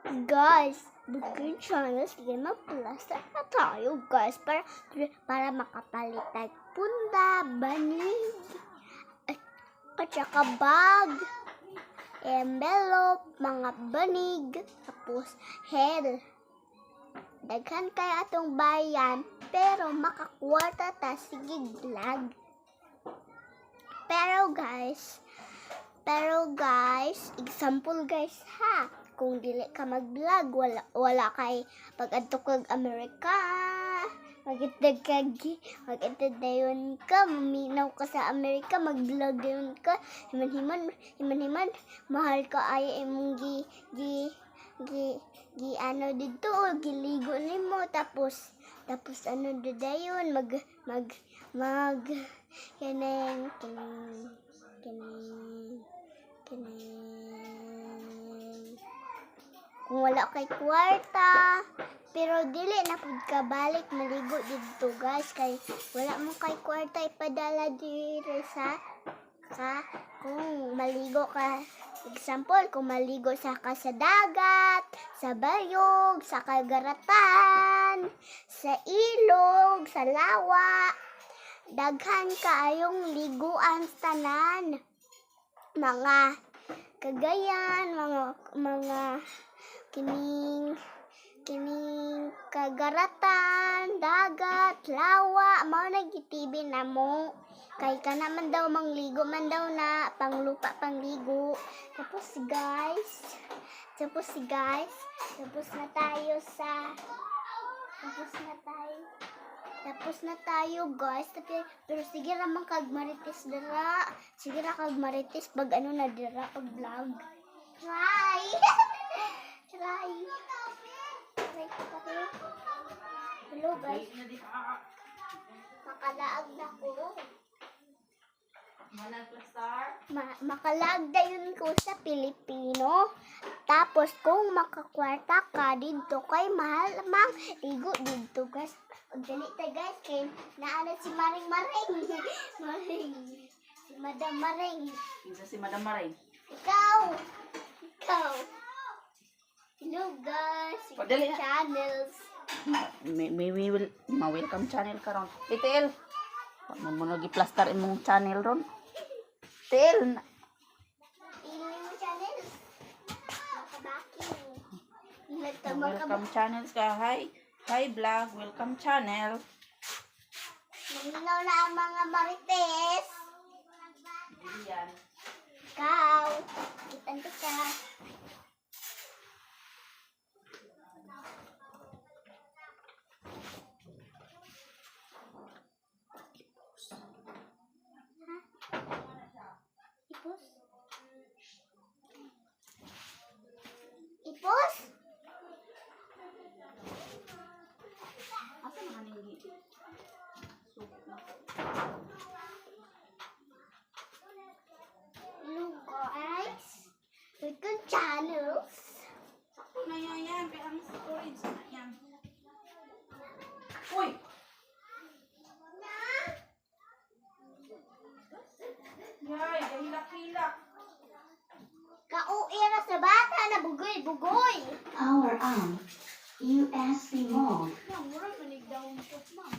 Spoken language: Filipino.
Guys, booking channels 5 plus na tayo guys para makapalit tayo punda, banig, at saka bag, envelope, mga banig, tapos hell. Daghan kaya atong bayan pero makakwarta ta sige vlog. Pero guys, example guys ha. Kung dili ka mag-vlog, wala kay pag-adto kag Amerika. Mag-intid dayon ka, maminaw ka sa Amerika, mag-vlog dayon ka. Himan-himan, mahal ka ay imong ano dito, giligo nimo tapos ano dayon kanang kung wala kay kwarta pero dili na pud ka balik maligo dito guys kay wala mo kay kwarta ipadala diri sa kung maligo ka, example kung maligo sa dagat, sa bayog, sa kagaratan, sa ilog, sa lawa, daghan kaayong liguan sa tanan, mga Cagayan, mga kining kagaratan, dagat, lawa, mao na gitibin na mo. Kay ka naman daw mangligo man daw na panglupa pangligo. Tapos na tayo guys. Pero sige ramang kag marites dira. Sige ra kag marites pag ano na dira pag vlog. Try. Hello guys. Makalaag na ko. Makalaag dayon ko sa Pilipino. Tapos kung makakwarta ka dito kay mahal mang ligo dito guys. Dali ta guys kay naala si Maring. Si Madam Maring. Kinsa si Madam Maring? Ikaw. Hello guys. Padali na. Channels. We will ma-welcome channel karon. Tiil. Mo nagi-plaster imong channel ron. Tiil. Yung channels. Makabaki. Welcome channels ka. Hi vlog, welcome channel. Naminaw na ang mga marites. Yan. Ikaw. Kitan ka. Ipos? Asa man ning gi? Hello guys. Welcome channels. Sakto na yan. Kaya ang storage na yan. Uy! Yay, kahilak-hilak. Kauira sa bata na bugoy. Power on. USB mode. Murag manig daw ang shop, ma'am.